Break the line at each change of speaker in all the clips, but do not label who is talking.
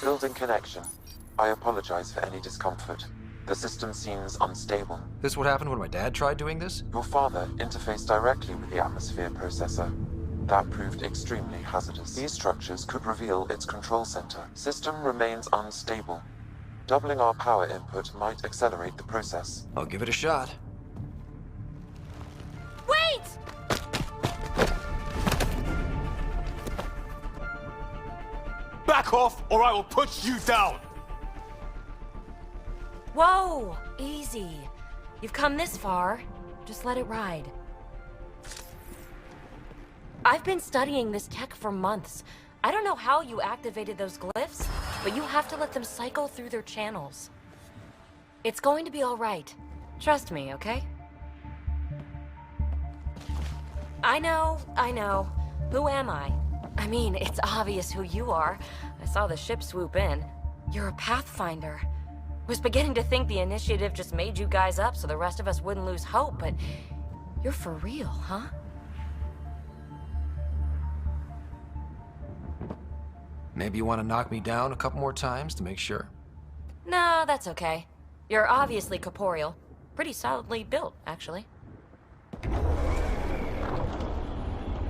Building connection. I apologize for any discomfort. The system seems unstable.
This what happened when my dad tried doing this?
Your father interfaced directly with the atmosphere processor. That proved extremely hazardous. These structures could reveal its control center. System remains unstable. Doubling our power input might accelerate the process.
I'll give it a shot.
Wait!
Back off, or I will put you down!
Whoa! Easy. You've come this far. Just let it ride. I've been studying this tech for months. I don't know how you activated those glyphs, but you have to let them cycle through their channels. It's going to be all right. Trust me, okay? I know. Who am I? I mean, it's obvious who you are. I saw the ship swoop in. You're a Pathfinder. Was beginning to think the initiative just made you guys up so the rest of us wouldn't lose hope, but you're for real, huh?
Maybe you want to knock me down a couple more times to make sure?
No, that's okay. You're obviously corporeal. Pretty solidly built, actually.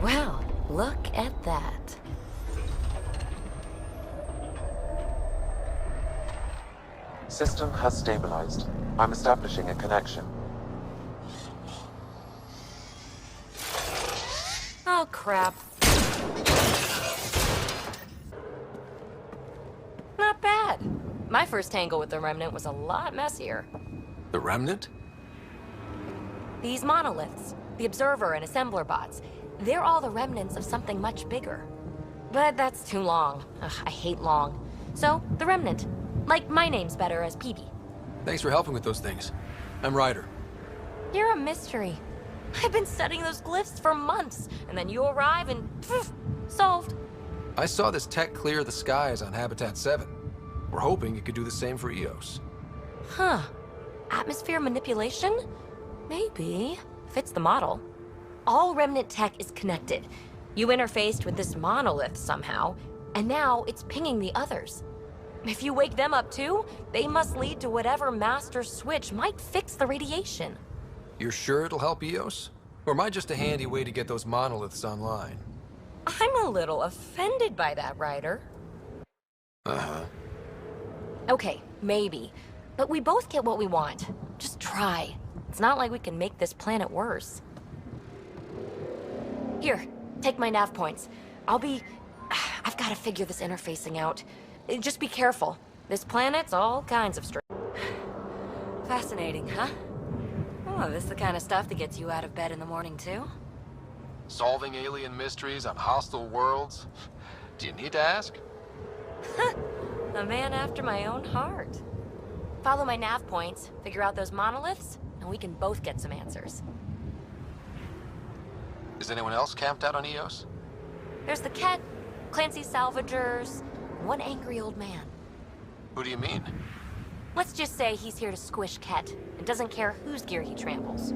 Well, look at that.
System has stabilized. I'm establishing a connection.
Oh, crap. Not bad. My first tangle with the Remnant was a lot messier.
The Remnant?
These monoliths, the Observer and Assembler bots, they're all the remnants of something much bigger. But that's too long. Ugh, I hate long. So, the Remnant. Like, my name's better as Peebee.
Thanks for helping with those things. I'm Ryder.
You're a mystery. I've been studying those glyphs for months, and then you arrive and poof, solved.
I saw this tech clear the skies on Habitat 7. We're hoping it could do the same for EOS.
Huh. Atmosphere manipulation? Maybe. Fits the model. All Remnant tech is connected. You interfaced with this monolith somehow, and now it's pinging the others. If you wake them up too, they must lead to whatever master switch might fix the radiation.
You're sure it'll help EOS? Or am I just a handy way to get those monoliths online?
I'm a little offended by that, Ryder.
Uh-huh.
Okay, maybe. But we both get what we want. Just try. It's not like we can make this planet worse. Here, take my nav points. I've got to figure this interfacing out. Just be careful. This planet's all kinds of strange. Fascinating, huh? Oh, this is the kind of stuff that gets you out of bed in the morning, too?
Solving alien mysteries on hostile worlds? Do you need to ask?
A man after my own heart. Follow my nav points, figure out those monoliths, and we can both get some answers.
Is anyone else camped out on EOS?
There's the Ket, Clancy Salvagers, and one angry old man.
Who do you mean?
Let's just say he's here to squish Ket, and doesn't care whose gear he tramples.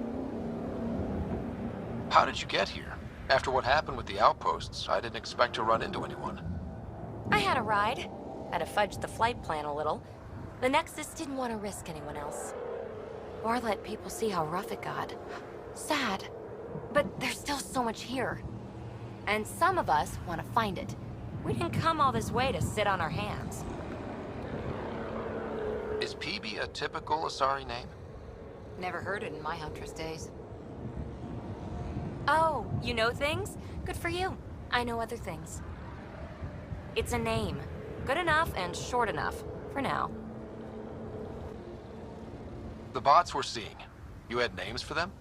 How did you get here? After what happened with the outposts, I didn't expect to run into anyone.
I had a ride. Had to fudge the flight plan a little. The Nexus didn't want to risk anyone else. Or let people see how rough it got. Sad. But there's still so much here. And some of us want to find it. We didn't come all this way to sit on our hands.
Is Peebee a typical Asari name?
Never heard it in my Huntress days. Oh, you know things? Good for you. I know other things. It's a name. Good enough and short enough. For now.
The bots we're seeing. You had names for them?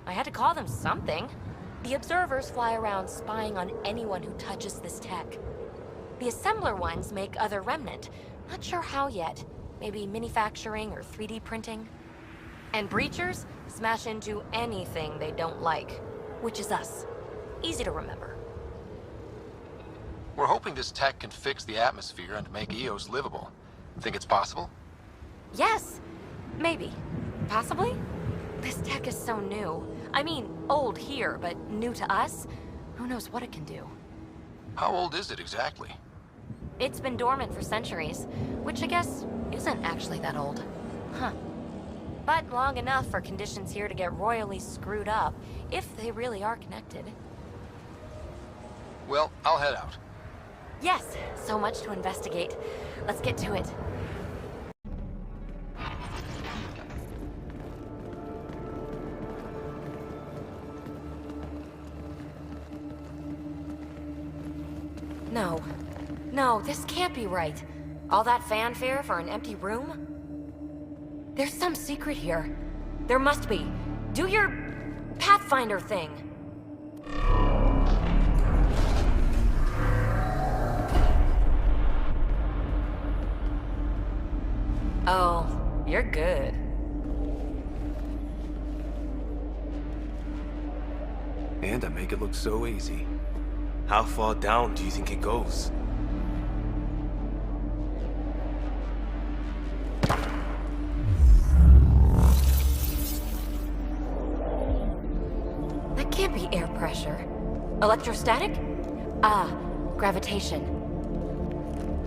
I had to call them something. The Observers fly around spying on anyone who touches this tech. The Assembler ones make other Remnant. Not sure how yet. Maybe manufacturing or 3D printing. And Breachers smash into anything they don't like. Which is us. Easy to remember.
We're hoping this tech can fix the atmosphere and make EOS livable. Think it's possible?
Yes. Maybe. Possibly? This tech is so new. I mean, old here, but new to us? Who knows what it can do?
How old is it exactly?
It's been dormant for centuries, which I guess isn't actually that old. Huh. But long enough for conditions here to get royally screwed up, if they really are connected.
Well, I'll head out.
Yes, so much to investigate. Let's get to it. No. No, this can't be right. All that fanfare for an empty room? There's some secret here. There must be. Do your Pathfinder thing. Oh, you're good.
And I make it look so easy.
How far down do you think it goes?
That can't be air pressure. Electrostatic? Ah, gravitation.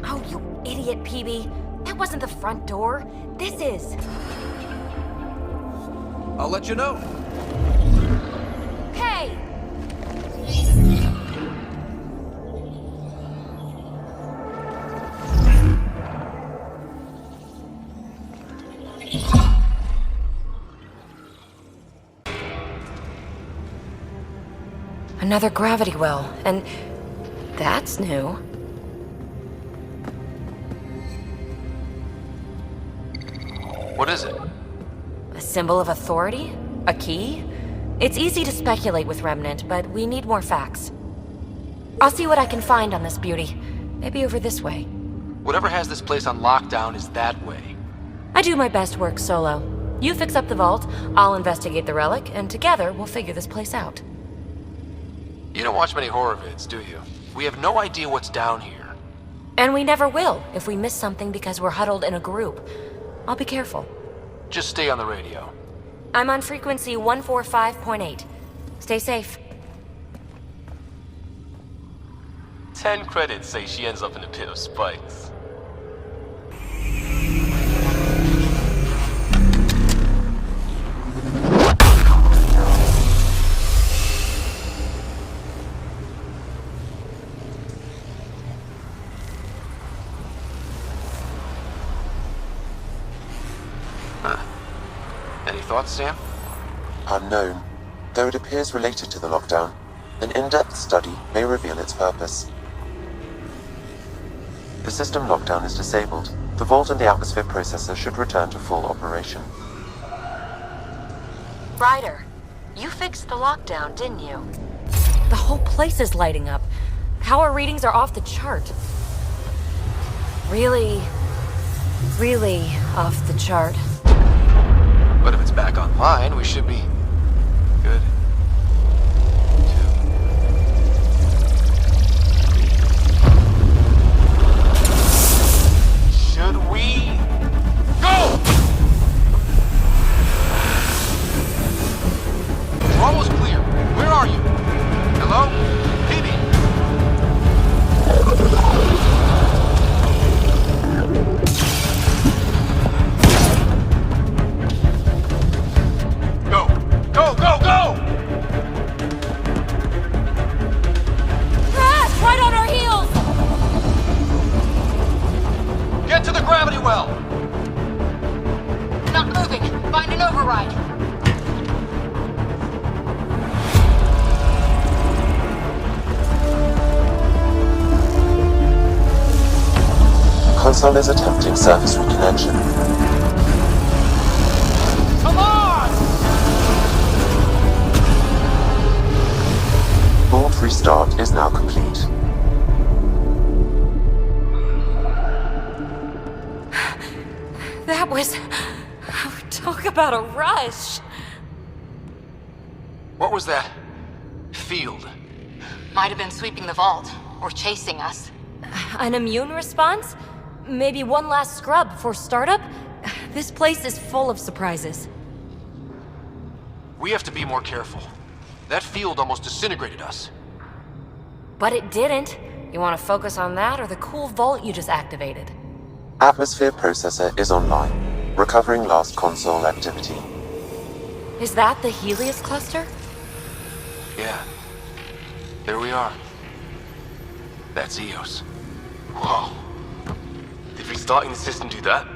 Oh, you idiot, Peebee. That wasn't the front door. This is.
I'll let you know.
Hey! Another gravity well, and that's new.
What is it?
A symbol of authority? A key? It's easy to speculate with Remnant, but we need more facts. I'll see what I can find on this beauty. Maybe over this way.
Whatever has this place on lockdown is that way.
I do my best work solo. You fix up the vault, I'll investigate the relic, and together we'll figure this place out.
You don't watch many horror vids, do you? We have no idea what's down here.
And we never will if we miss something because we're huddled in a group. I'll be careful.
Just stay on the radio.
I'm on frequency 145.8. Stay safe.
10 credits say she ends up in a pit of spikes.
Any thoughts, Sam?
Unknown. Though it appears related to the lockdown, an in-depth study may reveal its purpose. The system lockdown is disabled. The vault and the atmosphere processor should return to full operation.
Ryder, you fixed the lockdown, didn't you? The whole place is lighting up. Power readings are off the chart. Really off the chart.
But if it's back online, we should be good.
Should we go?
We're almost clear. Where are you? Hello? Peebee? Go! Go, go, go!
Crash! Right on our heels!
Get to the gravity well!
Not moving. Find an override.
Console is attempting service reconnection.
Come on!
Vault restart is now complete.
That was... Talk about a rush.
What was that? Field.
Might have been sweeping the vault, or chasing us. An immune response? Maybe one last scrub for startup? This place is full of surprises.
We have to be more careful. That field almost disintegrated us.
But it didn't. You want to focus on that or the cool vault you just activated?
Atmosphere processor is online, recovering last console activity.
Is that the Helios cluster?
Yeah. There we are. That's Eos.
Whoa. Did restarting the system do that?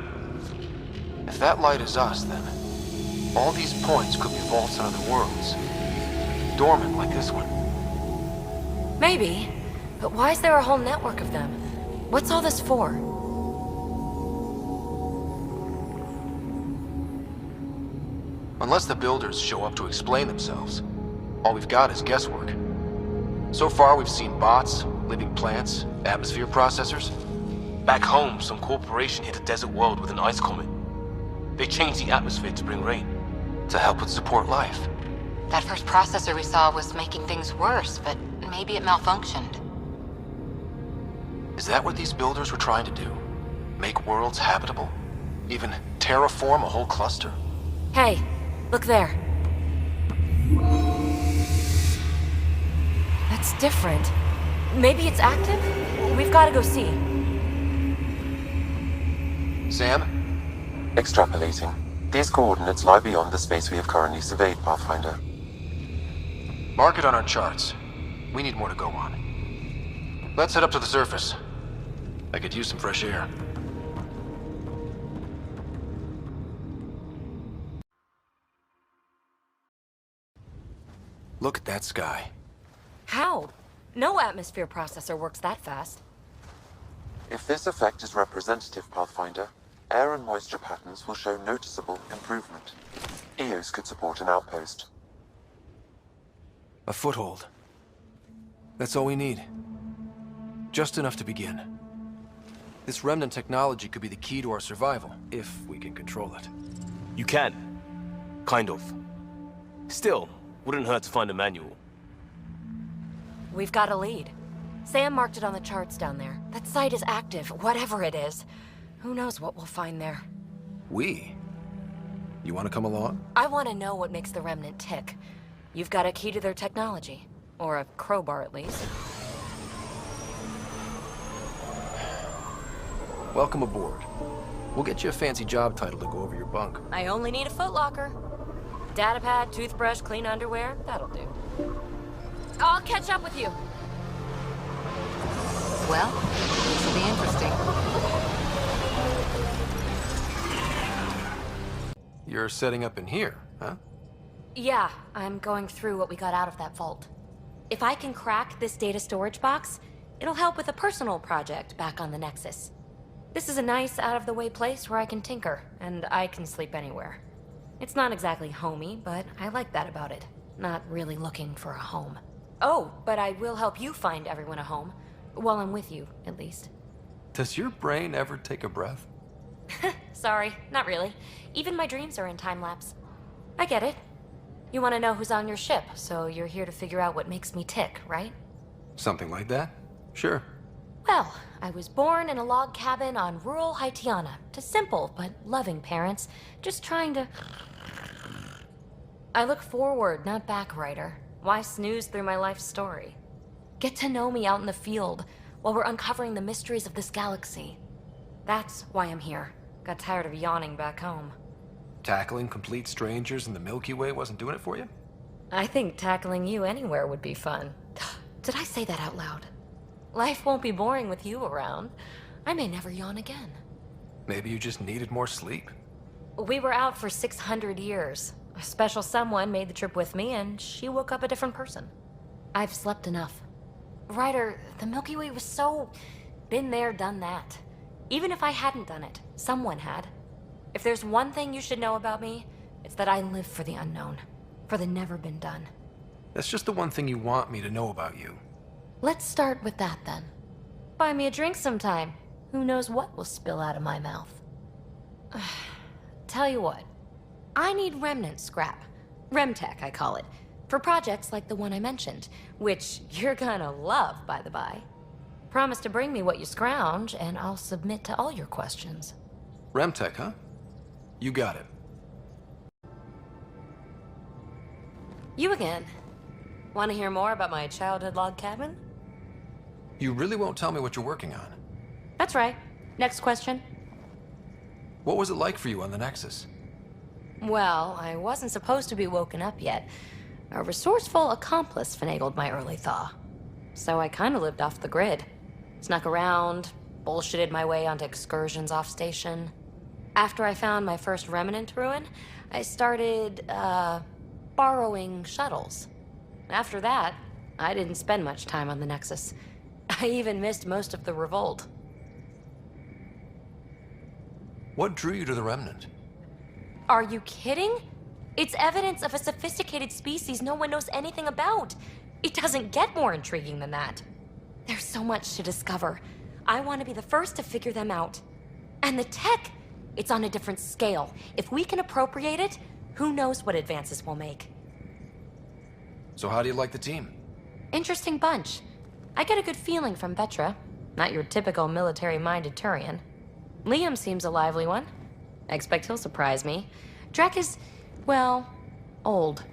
If that light is us, then all these points could be vaults in other worlds. Dormant like this one.
Maybe. But why is there a whole network of them? What's all this for?
Unless the builders show up to explain themselves, all we've got is guesswork. So far, we've seen bots, living plants, atmosphere processors.
Back home, some corporation hit a desert world with an ice comet. They changed the atmosphere to bring rain.
To help with support life.
That first processor we saw was making things worse, but maybe it malfunctioned.
Is that what these builders were trying to do? Make worlds habitable? Even terraform a whole cluster?
Hey, look there. That's different. Maybe it's active? We've got to go see.
Sam?
Extrapolating. These coordinates lie beyond the space we have currently surveyed, Pathfinder.
Mark it on our charts. We need more to go on. Let's head up to the surface. I could use some fresh air. Look at that sky.
How? No atmosphere processor works that fast.
If this effect is representative, Pathfinder, air and moisture patterns will show noticeable improvement. Eos could support an outpost.
A foothold. That's all we need. Just enough to begin. This remnant technology could be the key to our survival, if we can control it.
You can. Kind of. Still, wouldn't hurt to find a manual.
We've got a lead. Sam marked it on the charts down there. That site is active, whatever it is. Who knows what we'll find there.
We? You want to come along?
I want to know what makes the Remnant tick. You've got a key to their technology. Or a crowbar, at least.
Welcome aboard. We'll get you a fancy job title to go over your bunk.
I only need a footlocker. Datapad, toothbrush, clean underwear, that'll do. I'll catch up with you.
Well, this will be interesting.
You're setting up in here, huh?
Yeah, I'm going through what we got out of that vault. If I can crack this data storage box, it'll help with a personal project back on the Nexus. This is a nice, out-of-the-way place where I can tinker, and I can sleep anywhere. It's not exactly homey, but I like that about it. Not really looking for a home. Oh, but I will help you find everyone a home. While I'm with you, at least.
Does your brain ever take a breath?
Sorry, not really. Even my dreams are in time-lapse. I get it. You want to know who's on your ship, so you're here to figure out what makes me tick, right?
Something like that? Sure.
Well, I was born in a log cabin on rural Haitiana to simple but loving parents, just trying to... I look forward, not back, writer. Why snooze through my life story? Get to know me out in the field while we're uncovering the mysteries of this galaxy. That's why I'm here. Got tired of yawning back home.
Tackling complete strangers in the Milky Way wasn't doing it for you?
I think tackling you anywhere would be fun. Did I say that out loud? Life won't be boring with you around. I may never yawn again.
Maybe you just needed more sleep.
We were out for 600 years. A special someone made the trip with me, and she woke up a different person. I've slept enough. Ryder, the Milky Way was so... been there, done that. Even if I hadn't done it, someone had. If there's one thing you should know about me, it's that I live for the unknown. For the never been done.
That's just the one thing you want me to know about you.
Let's start with that, then. Buy me a drink sometime. Who knows what will spill out of my mouth. Tell you what. I need remnant scrap. Remtech, I call it. For projects like the one I mentioned. Which you're gonna love, by the by. Promise to bring me what you scrounge, and I'll submit to all your questions.
Remtech, huh? You got it.
You again. Want to hear more about my childhood log cabin?
You really won't tell me what you're working on?
That's right. Next question.
What was it like for you on the Nexus?
Well, I wasn't supposed to be woken up yet. A resourceful accomplice finagled my early thaw. So I kind of lived off the grid. Snuck around, bullshitted my way onto excursions off station. After I found my first remnant ruin, I started, borrowing shuttles. After that, I didn't spend much time on the Nexus. I even missed most of the revolt.
What drew you to the Remnant?
Are you kidding? It's evidence of a sophisticated species no one knows anything about. It doesn't get more intriguing than that. There's so much to discover. I want to be the first to figure them out. And the tech, it's on a different scale. If we can appropriate it, who knows what advances we'll make.
So how do you like the team?
Interesting bunch. I get a good feeling from Vetra. Not your typical military-minded Turian. Liam seems a lively one. I expect he'll surprise me. Drek is, well, old.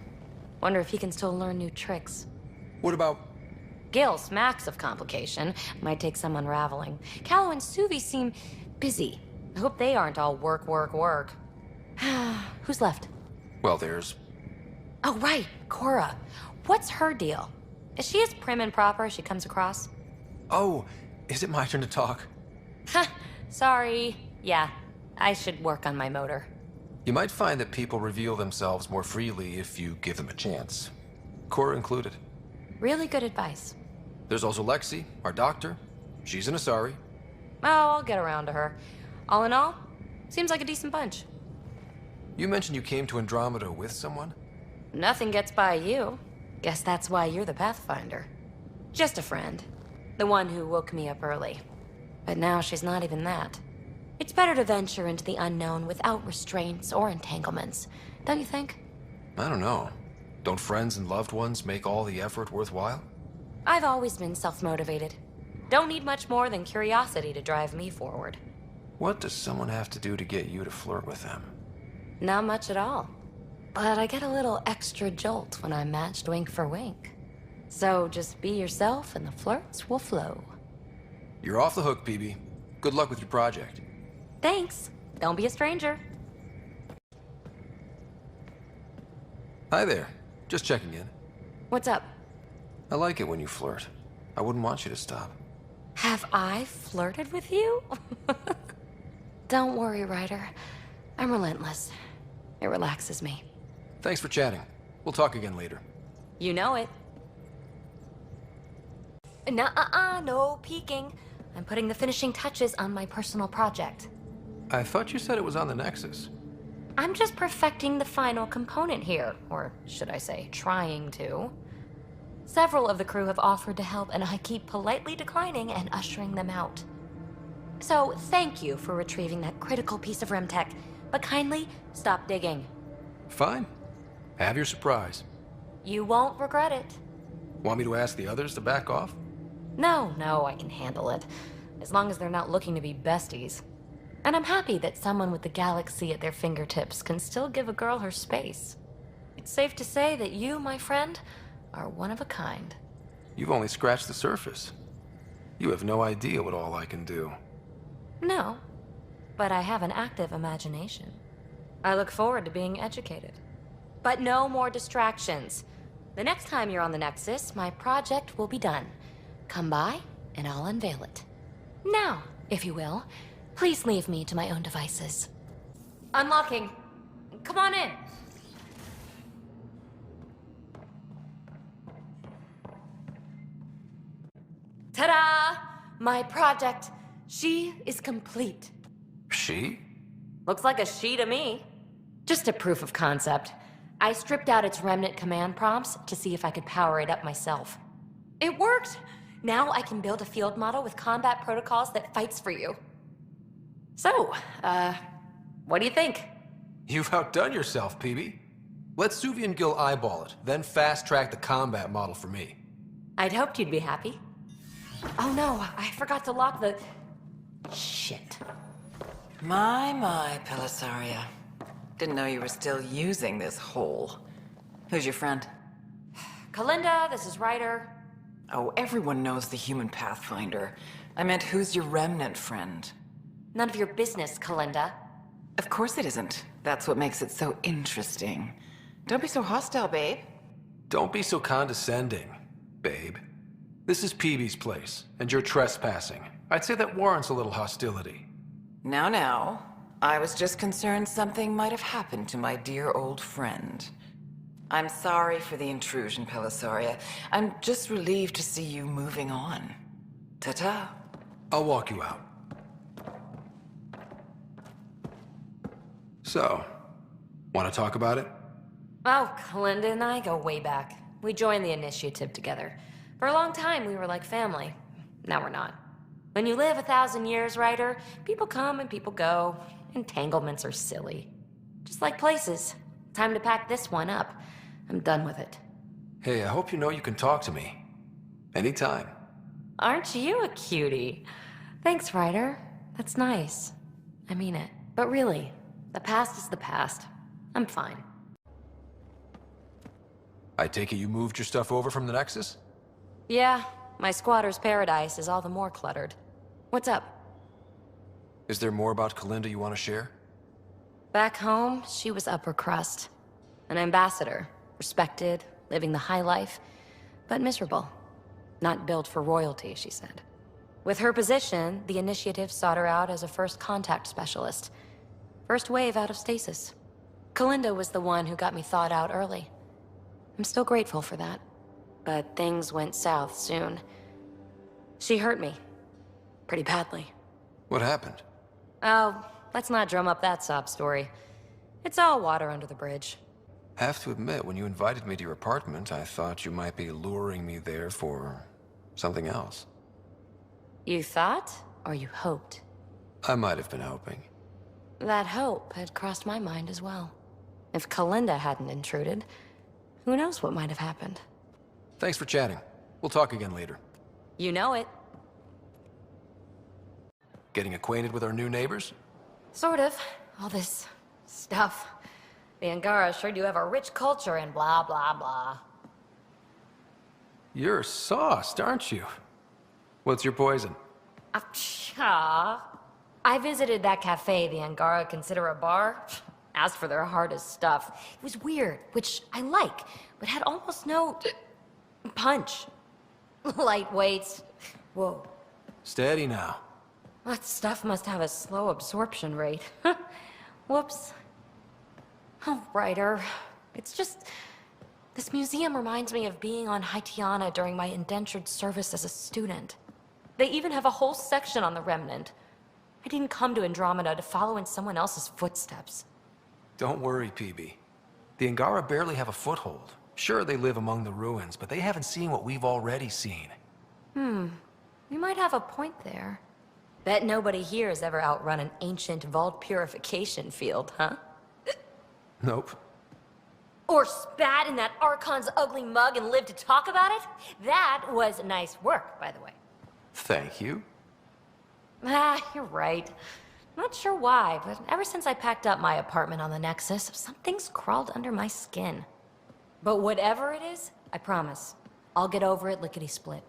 Wonder if he can still learn new tricks.
What about...
Gil smacks of complication. Might take some unraveling. Callow and Suvi seem busy. I hope they aren't all work, work, work. Who's left?
Well, there's...
Oh, right, Cora. What's her deal? Is she as prim and proper as she comes across?
Oh, is it my turn to talk?
Ha, sorry. Yeah, I should work on my motor.
You might find that people reveal themselves more freely if you give them a chance. Cora included.
Really good advice.
There's also Lexi, our doctor. She's an Asari.
Oh, I'll get around to her. All in all, seems like a decent bunch.
You mentioned you came to Andromeda with someone?
Nothing gets by you. Guess that's why you're the Pathfinder. Just a friend. The one who woke me up early. But now she's not even that. It's better to venture into the unknown without restraints or entanglements, don't you think?
I don't know. Don't friends and loved ones make all the effort worthwhile?
I've always been self-motivated. Don't need much more than curiosity to drive me forward.
What does someone have to do to get you to flirt with them?
Not much at all. But I get a little extra jolt when I'm matched wink for wink. So just be yourself and the flirts will flow.
You're off the hook, Peebee. Good luck with your project.
Thanks. Don't be a stranger.
Hi there. Just checking in.
What's up?
I like it when you flirt. I wouldn't want you to stop.
Have I flirted with you? Don't worry, Ryder. I'm relentless. It relaxes me.
Thanks for chatting. We'll talk again later.
You know it. Nuh-uh, no peeking. I'm putting the finishing touches on my personal project.
I thought you said it was on the Nexus.
I'm just perfecting the final component here, or should I say, trying to. Several of the crew have offered to help, and I keep politely declining and ushering them out. So, thank you for retrieving that critical piece of Remtech, but kindly stop digging.
Fine. Have your surprise.
You won't regret it.
Want me to ask the others to back off?
No, I can handle it. As long as they're not looking to be besties. And I'm happy that someone with the galaxy at their fingertips can still give a girl her space. It's safe to say that you, my friend, are one of a kind.
You've only scratched the surface. You have no idea what all I can do.
No, but I have an active imagination. I look forward to being educated. But no more distractions. The next time you're on the Nexus, my project will be done. Come by, and I'll unveil it. Now, if you will, please leave me to my own devices. Unlocking. Come on in. Ta-da! My project. She is complete.
She?
Looks like a she to me. Just a proof of concept. I stripped out its remnant command prompts to see if I could power it up myself. It worked! Now I can build a field model with combat protocols that fights for you. So, what do you think?
You've outdone yourself, Peebee. Let Suvi and Gil eyeball it, then fast-track the combat model for me.
I'd hoped you'd be happy. Oh no, I forgot to lock the... Shit.
My, Pelisaria. Didn't know you were still using this hole. Who's your friend?
Kalinda, this is Ryder.
Oh, everyone knows the human Pathfinder. I meant, who's your remnant friend?
None of your business, Kalinda.
Of course it isn't. That's what makes it so interesting. Don't be so hostile, babe.
Don't be so condescending, babe. This is Peebee's place, and you're trespassing. I'd say that warrants a little hostility.
Now. I was just concerned something might have happened to my dear old friend. I'm sorry for the intrusion, Pelisaria. I'm just relieved to see you moving on. Ta-ta.
I'll walk you out. So, want to talk about it?
Oh, Kalinda and I go way back. We joined the initiative together. For a long time, we were like family. Now we're not. When you live 1,000 years, Ryder, people come and people go. Entanglements are silly. Just like places. Time to pack this one up. I'm done with it.
Hey, I hope you know you can talk to me. Anytime.
Aren't you a cutie? Thanks, Ryder. That's nice. I mean it. But really, the past is the past. I'm fine.
I take it you moved your stuff over from the Nexus?
Yeah, my squatter's paradise is all the more cluttered. What's up?
Is there more about Kalinda you want to share?
Back home, she was upper crust. An ambassador. Respected, living the high life, but miserable. Not built for royalty, she said. With her position, the initiative sought her out as a first contact specialist. First wave out of stasis. Kalinda was the one who got me thawed out early. I'm still grateful for that. But things went south soon. She hurt me. Pretty badly.
What happened?
Oh, let's not drum up that sob story. It's all water under the bridge.
Have to admit, when you invited me to your apartment, I thought you might be luring me there for something else.
You thought, or you hoped?
I might have been hoping.
That hope had crossed my mind as well. If Kalinda hadn't intruded, who knows what might have happened.
Thanks for chatting. We'll talk again later.
You know it.
Getting acquainted with our new neighbors?
Sort of. All this stuff. The Angara sure do have a rich culture and blah, blah, blah.
You're sauced, aren't you? What's your poison?
I visited that cafe the Angara consider a bar. Asked for their hardest stuff. It was weird, which I like, but had almost no punch. Lightweights. Whoa.
Steady now.
That stuff must have a slow absorption rate. Whoops. Oh, Ryder. It's just... This museum reminds me of being on Haitiana during my indentured service as a student. They even have a whole section on the Remnant. I didn't come to Andromeda to follow in someone else's footsteps.
Don't worry, Peebee. The Angara barely have a foothold. Sure, they live among the ruins, but they haven't seen what we've already seen.
You might have a point there. Bet nobody here has ever outrun an ancient vault purification field, huh?
Nope.
Or spat in that Archon's ugly mug and lived to talk about it? That was nice work, by the way.
Thank you.
You're right. Not sure why, but ever since I packed up my apartment on the Nexus, something's crawled under my skin. But whatever it is, I promise, I'll get over it lickety-split.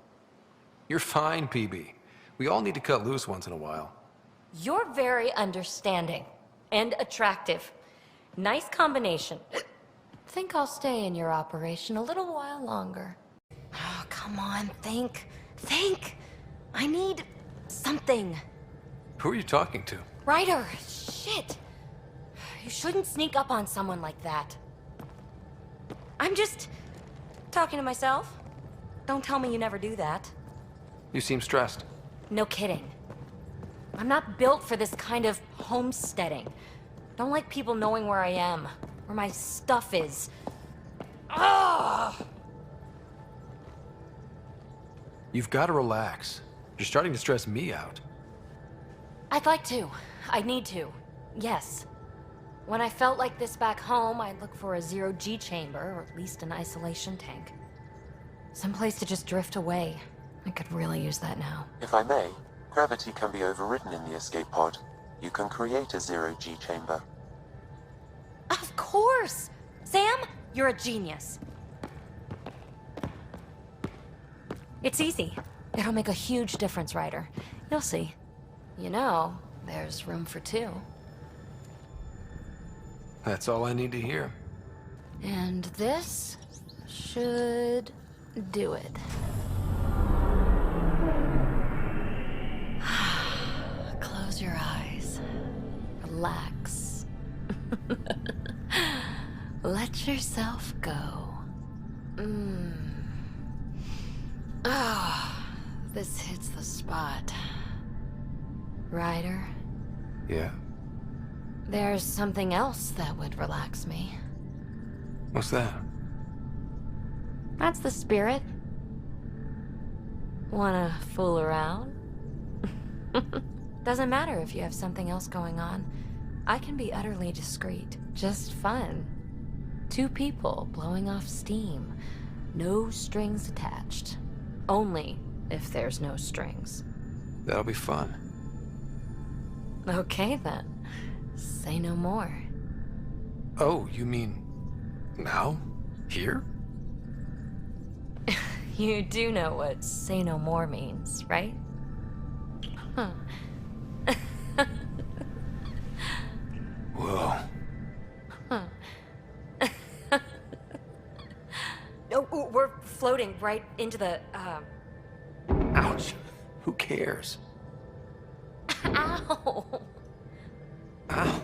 You're fine, Peebee. We all need to cut loose once in a while.
You're very understanding and attractive. Nice combination. Think I'll stay in your operation a little while longer. Oh, come on, think. Think! I need something.
Who are you talking to?
Ryder, shit. You shouldn't sneak up on someone like that. I'm just talking to myself. Don't tell me you never do that.
You seem stressed.
No kidding. I'm not built for this kind of homesteading. Don't like people knowing where I am, where my stuff is. Ugh!
You've got to relax. You're starting to stress me out.
I'd like to. I need to. Yes. When I felt like this back home, I'd look for a zero-G chamber, or at least an isolation tank. Someplace to just drift away. I could really use that now.
If I may, gravity can be overridden in the escape pod. You can create a zero-G chamber.
Of course! Sam, you're a genius. It's easy. It'll make a huge difference, Ryder. You'll see. You know, there's room for two.
That's all I need to hear.
And this should do it. Close your eyes. Relax. Let yourself go. This hits the spot. Ryder,
Yeah?
there's something else that would relax me.
What's that?
That's the spirit. Wanna fool around? Doesn't matter if you have something else going on. I can be utterly discreet. Just fun. Two people blowing off steam. No strings attached. Only if there's no strings.
That'll be fun.
Okay then. Say no more.
Oh, you mean... now? Here?
You do know what say no more means, right? Huh.
Whoa.
No, we're floating right into the,
Ouch. Who cares?
Ow!
Ow.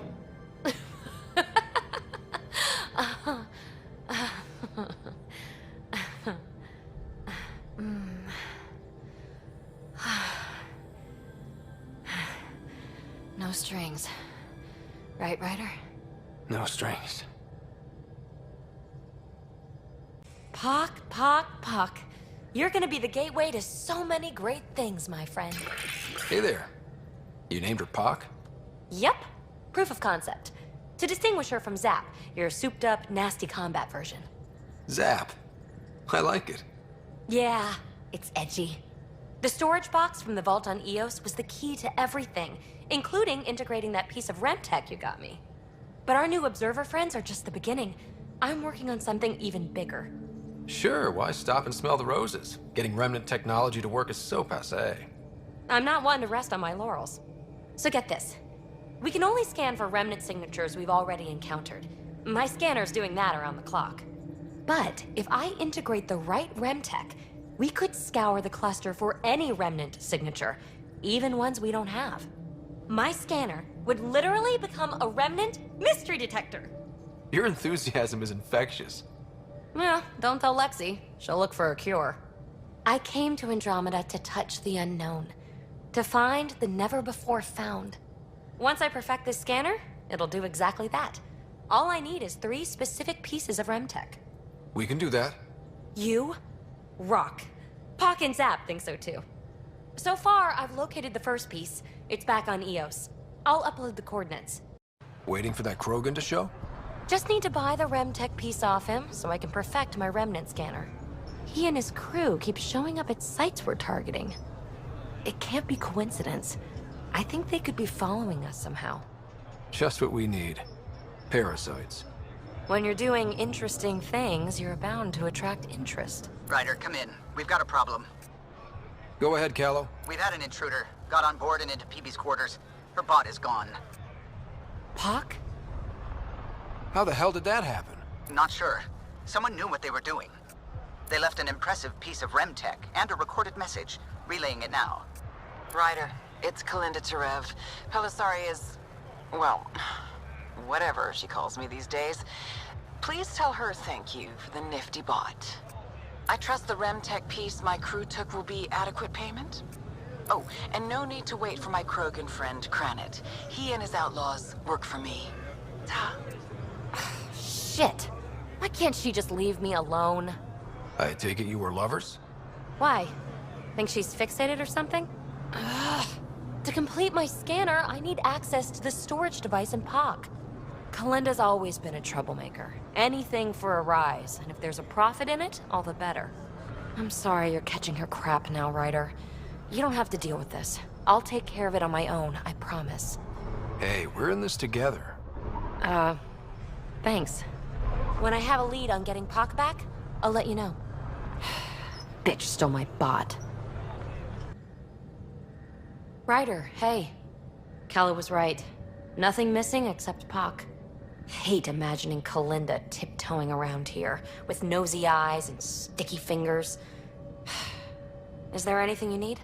No strings. Right, Ryder?
No strings.
Pock. You're gonna be the gateway to so many great things, my friend.
Hey there. You named her Pock?
Yep. Proof of concept. To distinguish her from Zap, your souped-up, nasty combat version.
Zap. I like it.
Yeah, it's edgy. The storage box from the vault on Eos was the key to everything, including integrating that piece of REM tech you got me. But our new observer friends are just the beginning. I'm working on something even bigger.
Sure, why stop and smell the roses? Getting remnant technology to work is so passé.
I'm not one to rest on my laurels. So get this. We can only scan for remnant signatures we've already encountered. My scanner's doing that around the clock. But if I integrate the right REM tech, we could scour the cluster for any remnant signature, even ones we don't have. My scanner would literally become a remnant mystery detector.
Your enthusiasm is infectious.
Yeah, don't tell Lexi. She'll look for a cure. I came to Andromeda to touch the unknown, to find the never-before-found. Once I perfect this scanner, it'll do exactly that. All I need is 3 specific pieces of REM tech.
We can do that.
You rock. Pock and Zap think so too. So far, I've located the first piece. It's back on Eos. I'll upload the coordinates.
Waiting for that Krogan to show?
Just need to buy the REM tech piece off him so I can perfect my remnant scanner. He and his crew keep showing up at sites we're targeting. It can't be coincidence. I think they could be following us somehow.
Just what we need. Parasites.
When you're doing interesting things, you're bound to attract interest.
Ryder, come in. We've got a problem.
Go ahead, Callow.
We've had an intruder. Got on board and into Peebee's quarters. Her bot is gone.
Pock?
How the hell did that happen?
Not sure. Someone knew what they were doing. They left an impressive piece of REM tech and a recorded message, relaying it now.
Ryder, it's Kalinda Tarev. Pelisari is... well, whatever she calls me these days. Please tell her thank you for the nifty bot. I trust the REM tech piece my crew took will be adequate payment? Oh, and no need to wait for my Krogan friend, Kranit. He and his outlaws work for me. Ta.
Shit. Why can't she just leave me alone?
I take it you were lovers?
Why? Think she's fixated or something? Ugh. To complete my scanner, I need access to the storage device in Pock. Kalinda's always been a troublemaker. Anything for a rise, and if there's a profit in it, all the better. I'm sorry you're catching her crap now, Ryder. You don't have to deal with this. I'll take care of it on my own, I promise.
Hey, we're in this together.
Thanks. When I have a lead on getting Pock back, I'll let you know. Bitch stole my bot. Ryder, hey. Calla was right. Nothing missing except Pock. Hate imagining Kalinda tiptoeing around here, with nosy eyes and sticky fingers. Is there anything you need?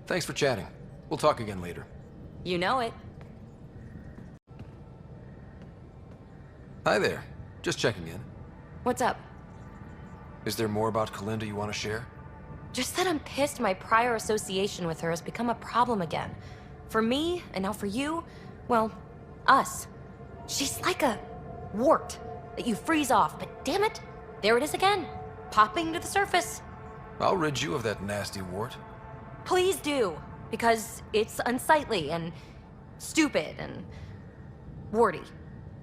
Thanks for chatting. We'll talk again later.
You know it.
Hi there. Just checking in.
What's up?
Is there more about Kalinda you want to share?
Just that I'm pissed my prior association with her has become a problem again. For me, and now for you, well, us. She's like a wart that you freeze off, but damn it, there it is again, popping to the surface.
I'll rid you of that nasty wart.
Please do, because it's unsightly and stupid and warty.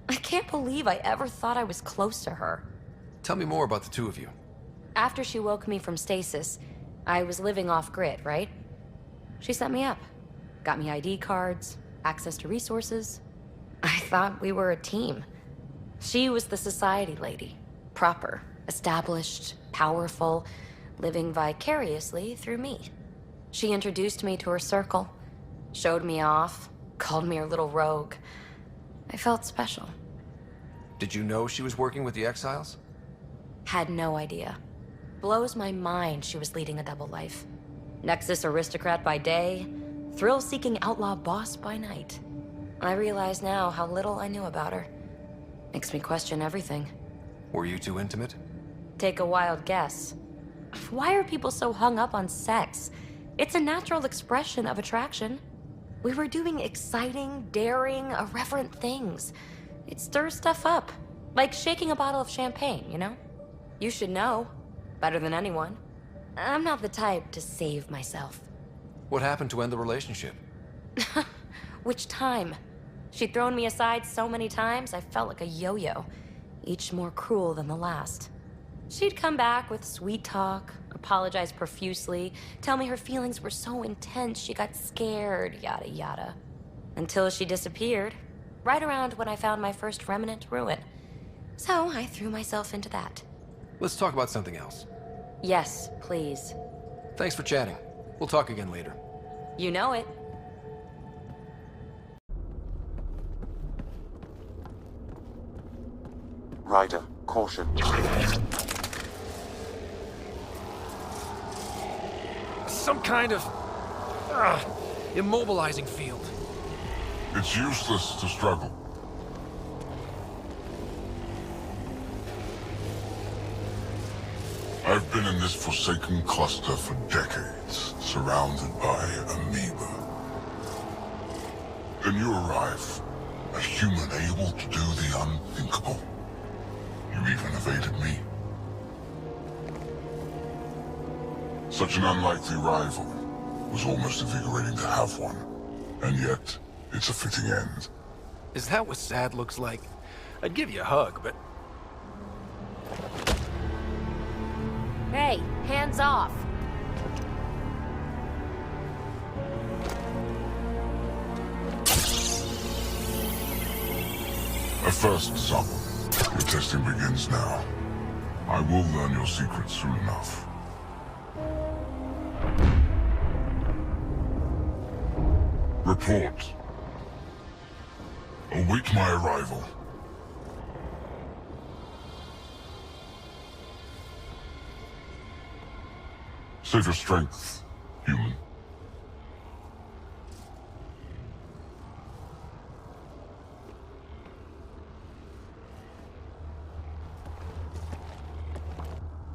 I can't believe I ever thought I was close to her.
Tell me more about the two of you.
After she woke me from stasis, I was living off-grid, right? She set me up. Got me ID cards, access to resources. I thought we were a team. She was the society lady. Proper, established, powerful, living vicariously through me. She introduced me to her circle, showed me off, called me her little rogue. I felt special.
Did you know she was working with the Exiles?
Had no idea. Blows my mind she was leading a double life. Nexus aristocrat by day, thrill-seeking outlaw boss by night. I realize now how little I knew about her. Makes me question everything.
Were you two intimate?
Take a wild guess. Why are people so hung up on sex? It's a natural expression of attraction. We were doing exciting, daring, irreverent things. It stirs stuff up. Like shaking a bottle of champagne, you know? You should know. Better than anyone. I'm not the type to save myself.
What happened to end the relationship?
Which time? She'd thrown me aside so many times, I felt like a yo-yo, each more cruel than the last. She'd come back with sweet talk, apologize profusely, tell me her feelings were so intense she got scared, yada yada. Until she disappeared, right around when I found my first remnant ruin. So I threw myself into that.
Let's talk about something else.
Yes, please.
Thanks for chatting. We'll talk again later.
You know it.
Ryder, caution.
Some kind of immobilizing field.
It's useless to struggle. I've been in this forsaken cluster for decades, surrounded by amoeba. Then you arrive, a human able to do the unthinkable. You even evaded me. Such an unlikely rival. Was almost invigorating to have one. And yet, it's a fitting end.
Is that what sad looks like? I'd give you a hug, but...
Hey, hands off.
A first, son. Your testing begins now. I will learn your secrets soon enough. Report. Await my arrival. Save your strength, human.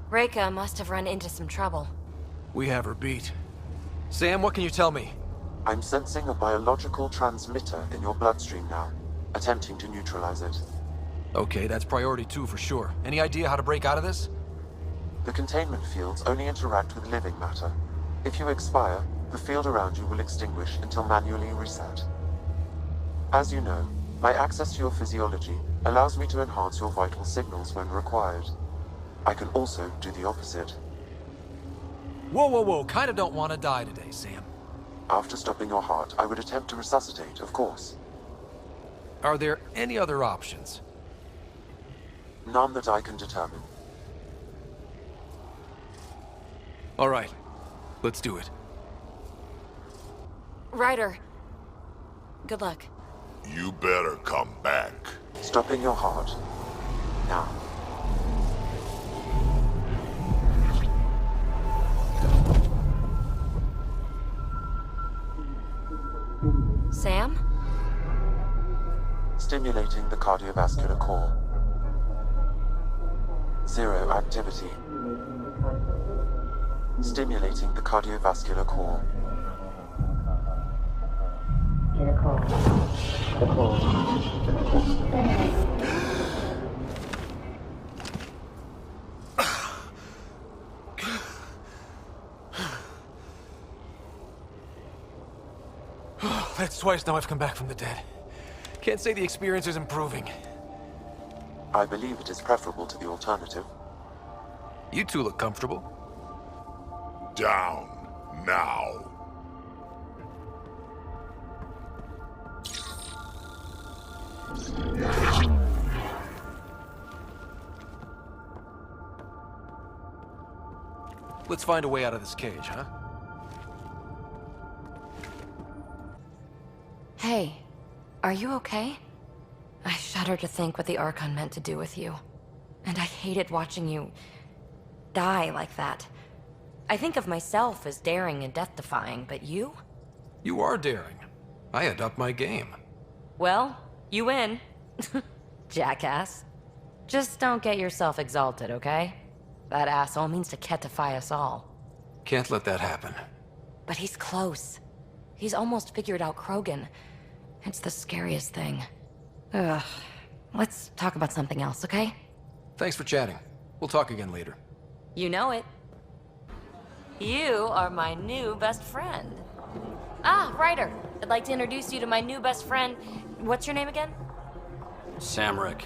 Reka must have run into some trouble.
we have her beat. Sam, what can you tell me?
I'm sensing a biological transmitter in your bloodstream now, attempting to neutralize it.
Okay, that's priority 2 for sure. Any idea how to break out of this?
The containment fields only interact with living matter. If you expire, the field around you will extinguish until manually reset. As you know, my access to your physiology allows me to enhance your vital signals when required. I can also do the opposite.
Whoa, kinda don't want to die today, Sam.
After stopping your heart, I would attempt to resuscitate, of course.
Are there any other options?
None that I can determine.
All right, let's do it.
Ryder, good luck.
You better come back.
Stopping your heart. Now.
Sam?
Stimulating the cardiovascular core. Zero activity. Stimulating the cardiovascular core.
That's twice now I've come back from the dead. Can't say the experience is improving.
I believe it is preferable to the alternative.
You two look comfortable.
Down, now.
Let's find a way out of this cage, huh?
Hey, are you okay? I shudder to think what the Archon meant to do with you. And I hated watching you die like that. I think of myself as daring and death-defying, but you?
You are daring. I had upped my game.
Well, you win. Jackass. Just don't get yourself exalted, okay? That asshole means to ketify us all.
Can't let that happen.
But he's close. He's almost figured out Krogan. It's the scariest thing. Ugh. Let's talk about something else, okay?
Thanks for chatting. We'll talk again later.
You know it. You are my new best friend. Ah, Ryder. I'd like to introduce you to my new best friend. What's your name again?
Samrick.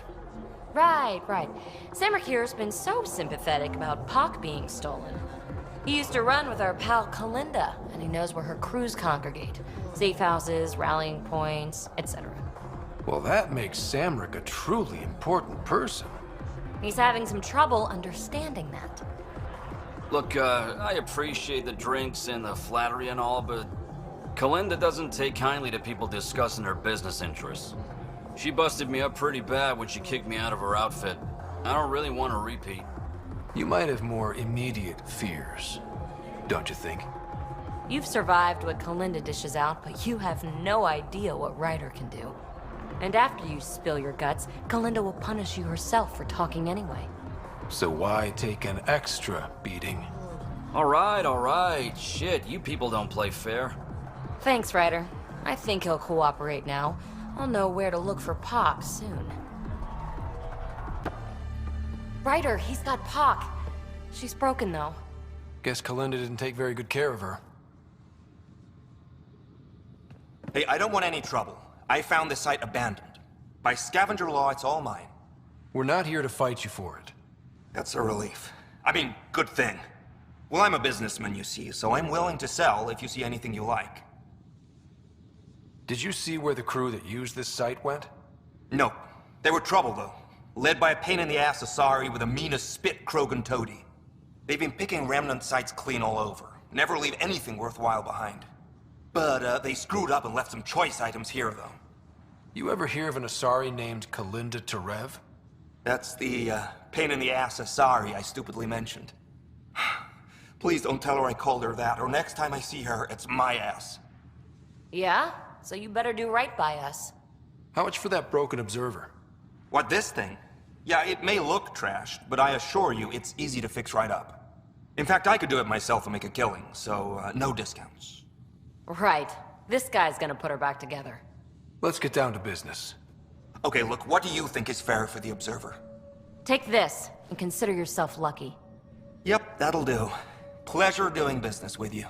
Right. Samrick here's been so sympathetic about Pock being stolen. He used to run with our pal Kalinda, and he knows where her crews congregate. Safe houses, rallying points, etc.
Well, that makes Samrick a truly important person.
He's having some trouble understanding that.
Look, I appreciate the drinks and the flattery and all, but Kalinda doesn't take kindly to people discussing her business interests. She busted me up pretty bad when she kicked me out of her outfit. I don't really want to repeat.
You might have more immediate fears, don't you think?
You've survived what Kalinda dishes out, but you have no idea what Ryder can do. And after you spill your guts, Kalinda will punish you herself for talking anyway.
So why take an extra beating?
All right. Shit, you people don't play fair.
Thanks, Ryder. I think he'll cooperate now. I'll know where to look for Pock soon. Ryder, he's got Pock. She's broken, though.
Guess Kalinda didn't take very good care of her.
Hey, I don't want any trouble. I found this site abandoned. By scavenger law, it's all mine.
We're not here to fight you for it.
That's a relief. I mean, good thing. Well, I'm a businessman, you see, so I'm willing to sell if you see anything you like.
Did you see where the crew that used this site went?
No. They were trouble, though. Led by a pain-in-the-ass Asari with the meanest spit Krogan toady. They've been picking remnant sites clean all over. Never leave anything worthwhile behind. But, they screwed up and left some choice items here, though.
You ever hear of an Asari named Kalinda Terev?
That's the, pain-in-the-ass Asari I stupidly mentioned. Please don't tell her I called her that, or next time I see her, it's my ass.
Yeah? So you better do right by us.
How much for that broken observer?
What, this thing? Yeah, it may look trashed, but I assure you it's easy to fix right up. In fact, I could do it myself and make a killing, so no discounts.
Right. This guy's gonna put her back together.
Let's get down to business.
Okay, look, what do you think is fair for the Observer?
Take this, and consider yourself lucky.
Yep, that'll do. Pleasure doing business with you.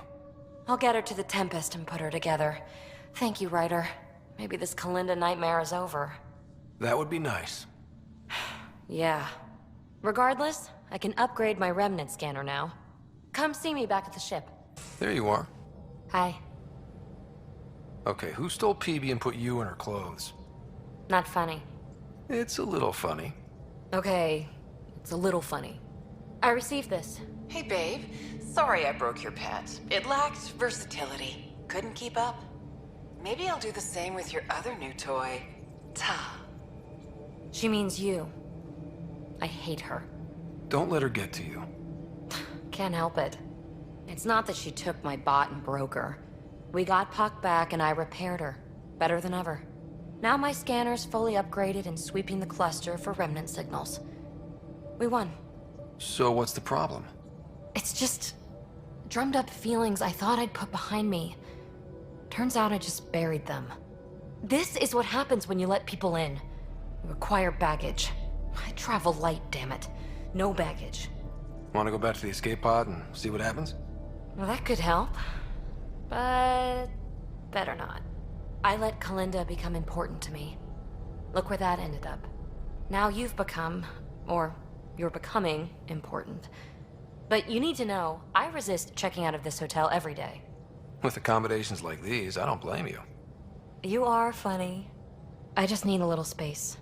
I'll get her to the Tempest and put her together. Thank you, Ryder. Maybe this Kalinda nightmare is over.
That would be nice.
Yeah. Regardless, I can upgrade my remnant scanner now. Come see me back at the ship.
There you are.
Hi.
Okay, who stole Peebee and put you in her clothes?
Not funny.
It's a little funny.
Okay, it's a little funny. I received this.
Hey, babe. Sorry I broke your pet. It lacked versatility. Couldn't keep up. Maybe I'll do the same with your other new toy. Ta.
She means you. I hate her.
Don't let her get to you.
Can't help it. It's not that she took my bot and broke her. We got Puck back and I repaired her. Better than ever. Now my scanner's fully upgraded and sweeping the cluster for remnant signals. We won.
So what's the problem?
It's just drummed up feelings I thought I'd put behind me. Turns out I just buried them. This is what happens when you let people in. You acquire baggage. I travel light, damn it. No baggage.
Want to go back to the escape pod and see what happens?
Well, that could help. But better not. I let Kalinda become important to me. Look where that ended up. Now you've become, or you're becoming, important. But you need to know, I resist checking out of this hotel every day.
With accommodations like these, I don't blame you.
You are funny. I just need a little space.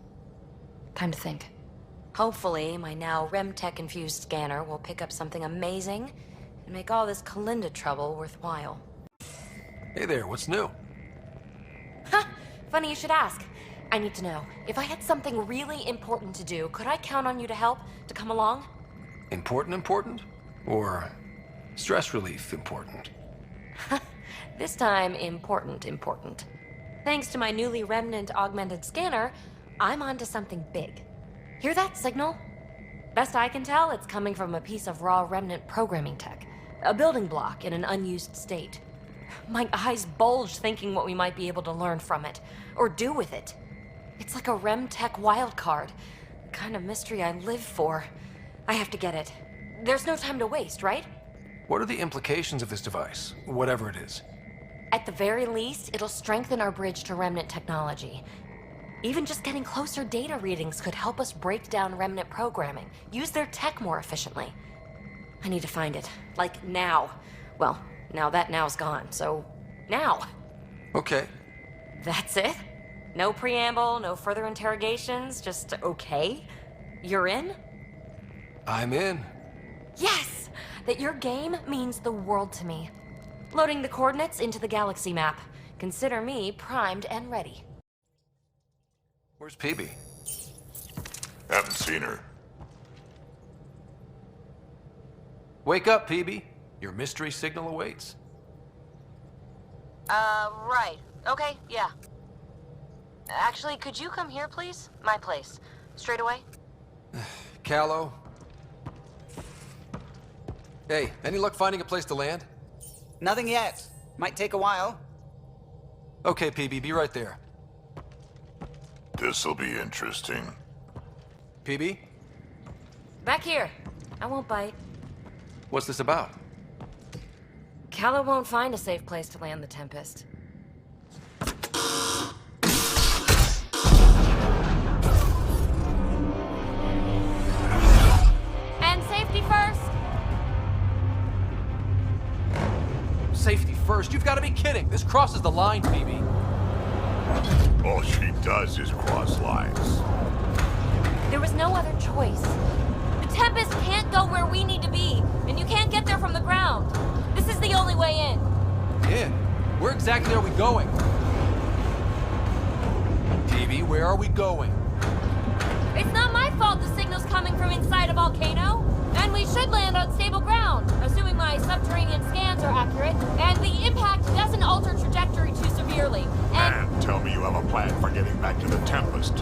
Time to think. Hopefully, my now RemTech-infused scanner will pick up something amazing and make all this Kalinda trouble worthwhile.
Hey there, what's new?
Ha! Funny you should ask. I need to know, if I had something really important to do, could I count on you to help, to come along?
Important? Or stress relief important?
This time, important. Thanks to my newly remnant-augmented scanner, I'm onto something big. Hear that signal? Best I can tell, it's coming from a piece of raw remnant programming tech. A building block in an unused state. My eyes bulge thinking what we might be able to learn from it, or do with it. It's like a RemTech wildcard. The kind of mystery I live for. I have to get it. There's no time to waste, right?
What are the implications of this device, whatever it is?
At the very least, it'll strengthen our bridge to remnant technology. Even just getting closer data readings could help us break down remnant programming, use their tech more efficiently. I need to find it. Like, now. Well, now that now's gone, so now.
Okay.
That's it? No preamble, no further interrogations, just okay? You're in?
I'm in.
Yes! That your game means the world to me. Loading the coordinates into the galaxy map. Consider me primed and ready.
Where's Peebee?
Haven't seen her.
Wake up, Peebee. Your mystery signal awaits.
Right. Okay, yeah. Actually, could you come here, please? My place. Straight away?
Callow? Hey, any luck finding a place to land?
Nothing yet. Might take a while.
Okay, Peebee, be right there.
This'll be interesting.
Peebee?
Back here. I won't bite.
What's this about?
Callow won't find a safe place to land the Tempest. And safety first!
Safety first? You've got to be kidding! This crosses the line, Peebee.
All she does is cross lines.
There was no other choice. The Tempest can't go where we need to be, and you can't get there from the ground. This is the only way in.
In? Where exactly are we going? Peebee, where are we going?
It's not my fault the signal's coming from inside a volcano. And we should land on stable ground, assuming my subterranean scans are accurate, and the impact doesn't alter trajectory too severely.
And tell me you have a plan for getting back to the Tempest.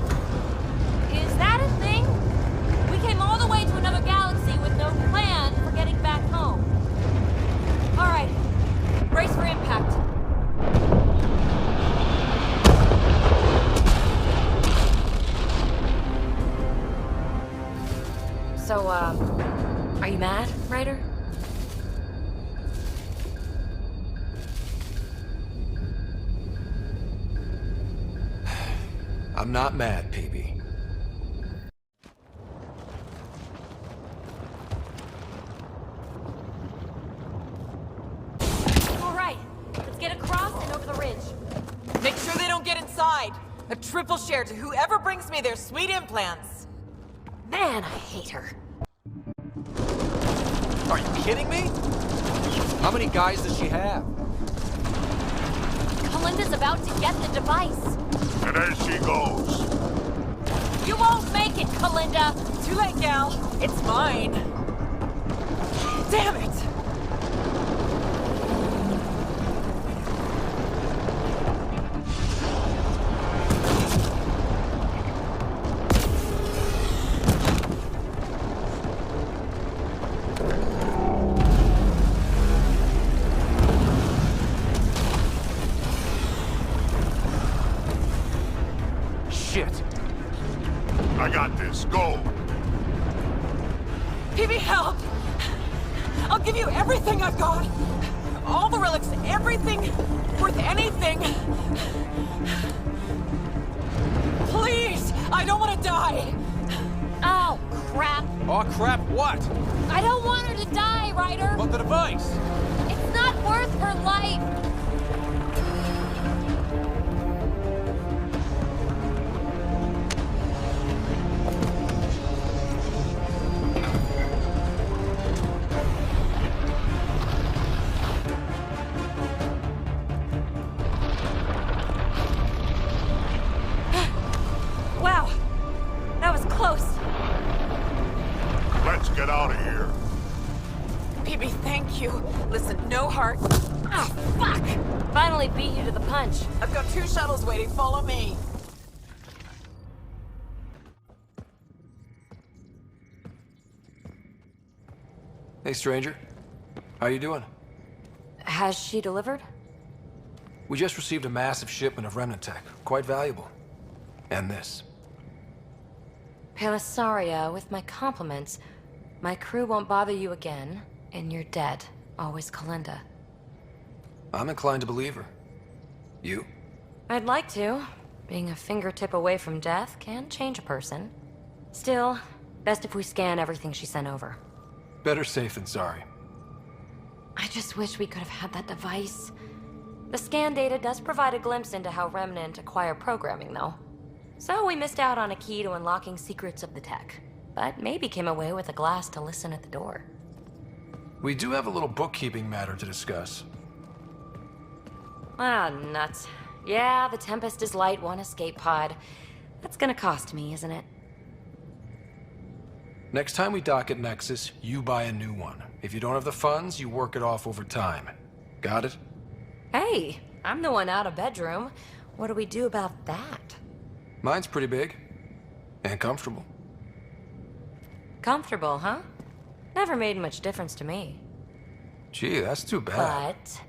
Is that a thing? We came all the way to another galaxy with no plan for getting back home. All right, brace for impact. So, are you mad, Ryder?
I'm not mad, Peebee.
All right, let's get across and over the ridge.
Make sure they don't get inside. A triple share to whoever brings me their sweet implants.
Man, I hate her.
Are you kidding me? How many guys does she have?
Kalinda's about to get the device.
And as she goes.
You won't make it, Kalinda!
Too late, gal. It's mine. Damn it!
Shit.
I got this. Go.
Peebee, help! I'll give you everything I've got. All the relics, everything worth anything. Please, I don't want to die.
Oh, crap.
Oh, crap, what?
I don't want her to die, Ryder.
But the device.
It's not worth her life. Wow, that was close.
Let's get out of here.
Peebee, thank you. Listen, no heart.
Ah, fuck! Finally beat you to the punch.
I've got 2 shuttles waiting. Follow me.
Hey, stranger. How you doing?
Has she delivered?
We just received a massive shipment of remnant tech. Quite valuable. And this.
Pelisaria, with my compliments. My crew won't bother you again, and you're dead. Always Kalinda.
I'm inclined to believe her. You?
I'd like to. Being a fingertip away from death can change a person. Still, best if we scan everything she sent over.
Better safe than sorry.
I just wish we could have had that device. The scan data does provide a glimpse into how Remnant acquire programming, though. So we missed out on a key to unlocking secrets of the tech. But maybe came away with a glass to listen at the door.
We do have a little bookkeeping matter to discuss.
Ah, nuts. Yeah, the Tempest is light, 1 escape pod. That's gonna cost me, isn't it?
Next time we dock at Nexus, you buy a new one. If you don't have the funds, you work it off over time. Got it?
Hey, I'm the one out of bedroom. What do we do about that?
Mine's pretty big. And comfortable.
Comfortable, huh? Never made much difference to me.
Gee, that's too bad.
But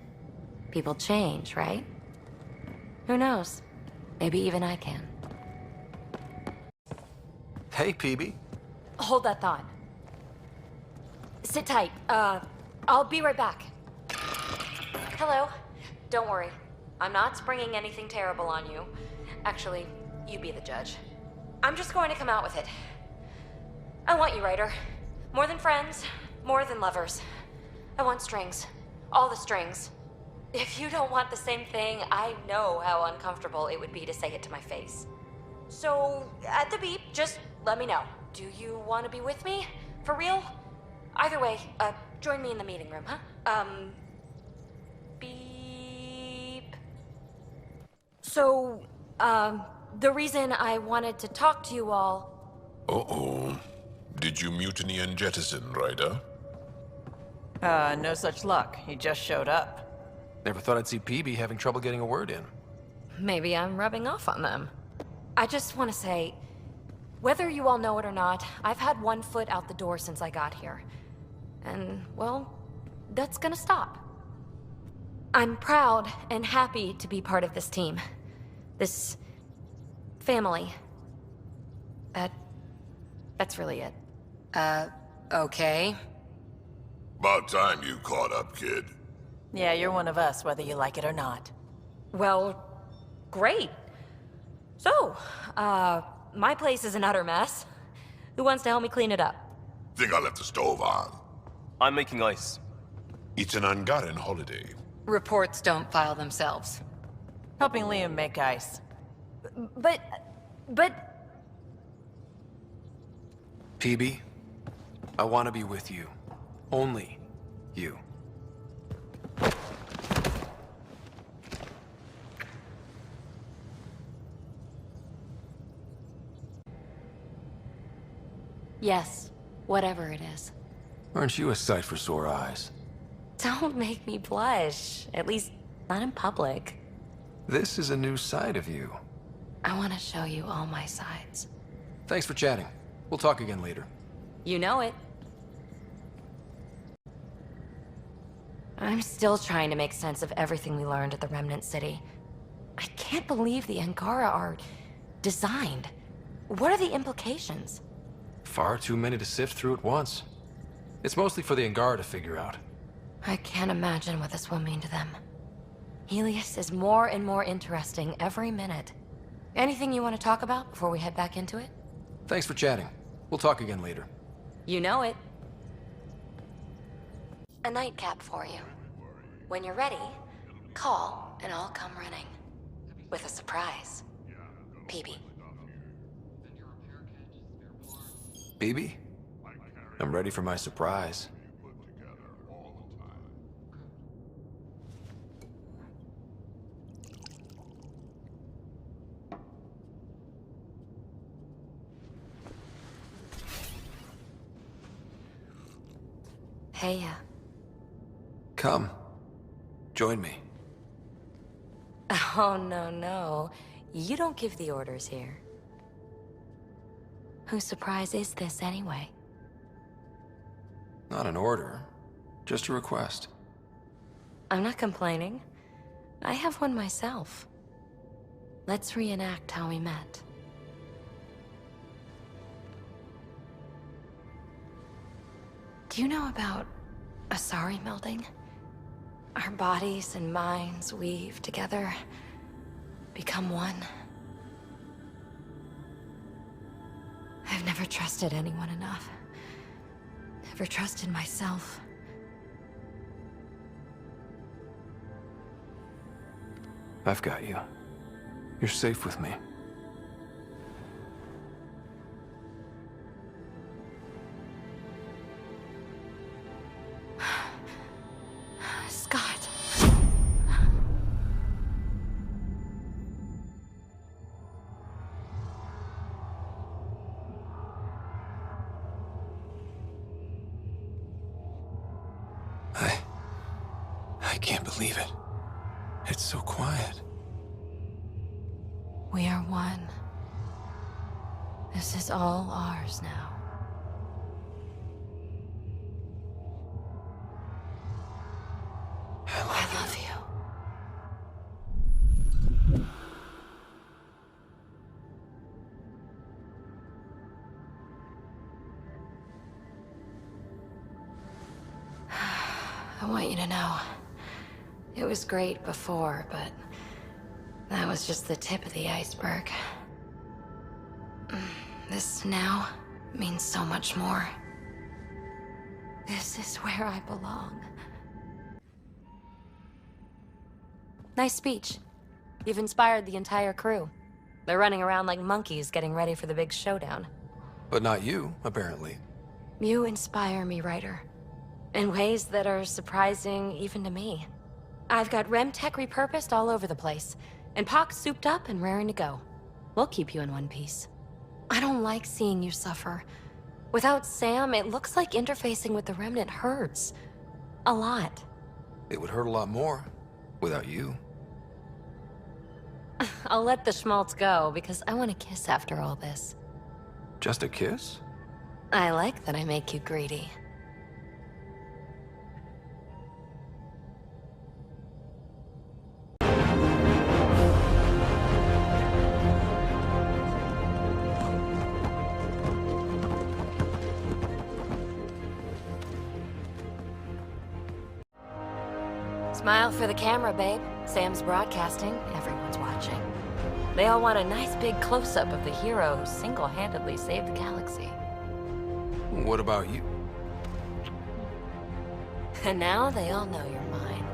people change, right? Who knows? Maybe even I can.
Hey, Peebee.
Hold that thought. Sit tight. I'll be right back. Hello. Don't worry. I'm not springing anything terrible on you. Actually, you be the judge. I'm just going to come out with it. I want you, Ryder. More than friends, more than lovers. I want strings. All the strings. If you don't want the same thing, I know how uncomfortable it would be to say it to my face. So, at the beep, just let me know. Do you want to be with me? For real? Either way, join me in the meeting room, huh? Beep. So, the reason I wanted to talk to you all...
Uh-oh. Did you mutiny and jettison, Ryder?
No such luck. He just showed up.
Never thought I'd see Peebee having trouble getting a word in.
Maybe I'm rubbing off on them. I just want to say, whether you all know it or not, I've had 1 foot out the door since I got here. And, well, that's gonna stop. I'm proud and happy to be part of this team. This family. That's really it.
Okay.
About time you caught up, kid.
Yeah, you're one of us, whether you like it or not.
Well, great. So, my place is an utter mess. Who wants to help me clean it up?
Think I left the stove on.
I'm making ice.
It's an Angaran holiday.
Reports don't file themselves.
Helping Liam make ice.
But...
Peebee, I want to be with you. Only you.
Yes, whatever it is.
Aren't you a sight for sore eyes?
Don't make me blush. At least, not in public.
This is a new side of you.
I want to show you all my sides.
Thanks for chatting. We'll talk again later.
You know it. I'm still trying to make sense of everything we learned at the Remnant City. I can't believe the Angara are designed. What are the implications?
Far too many to sift through at once. It's mostly for the Angara to figure out.
I can't imagine what this will mean to them. Helios is more and more interesting every minute. Anything you want to talk about before we head back into it?
Thanks for chatting. We'll talk again later.
You know it. A nightcap for you. When you're ready, call and I'll come running. With a surprise. Peebee.
Peebee? I'm ready for my surprise.
Hey,
Come. Join me.
Oh, no. You don't give the orders here. Whose surprise is this, anyway?
Not an order. Just a request.
I'm not complaining. I have one myself. Let's reenact how we met. Do you know about Asari melding? Our bodies and minds weave together, become one. I've never trusted anyone enough. Never trusted myself.
I've got you. You're safe with me.
Scott.
I can't believe it. It's so quiet.
We are one. This is all ours now. I love you. I want you to know, it was great before, but that was just the tip of the iceberg. This now means so much more. This is where I belong. Nice speech. You've inspired the entire crew. They're running around like monkeys getting ready for the big showdown.
But not you, apparently.
You inspire me, Ryder. In ways that are surprising even to me. I've got Rem tech repurposed all over the place, and Pox souped up and raring to go. We'll keep you in one piece. I don't like seeing you suffer. Without Sam, it looks like interfacing with the Remnant hurts. A lot.
It would hurt a lot more without you.
I'll let the schmaltz go, because I want to kiss after all this.
Just a kiss?
I like that I make you greedy. Smile for the camera, babe. Sam's broadcasting, everyone's watching. They all want a nice big close-up of the hero who single-handedly saved the galaxy.
What about you?
And now they all know you're mine.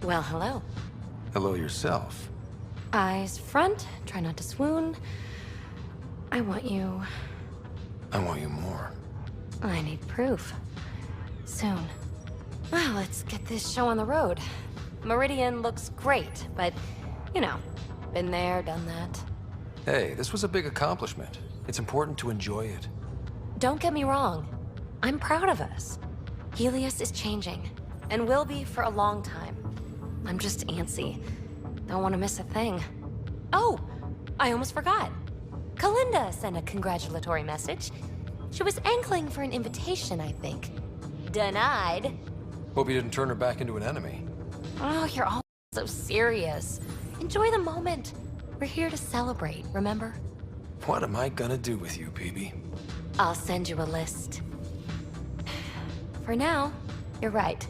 Well, hello.
Hello yourself.
Eyes front, try not to swoon. I want you.
I want you more.
I need proof. Soon. Well, let's get this show on the road. Meridian looks great, but, you know, been there, done that.
Hey, this was a big accomplishment. It's important to enjoy it.
Don't get me wrong. I'm proud of us. Helios is changing, and will be for a long time. I'm just antsy. Don't want to miss a thing. Oh, I almost forgot. Kalinda sent a congratulatory message. She was angling for an invitation, I think. Denied.
Hope you didn't turn her back into an enemy.
Oh, you're all so serious. Enjoy the moment. We're here to celebrate, remember?
What am I gonna do with you, Peebee?
I'll send you a list. For now, you're right.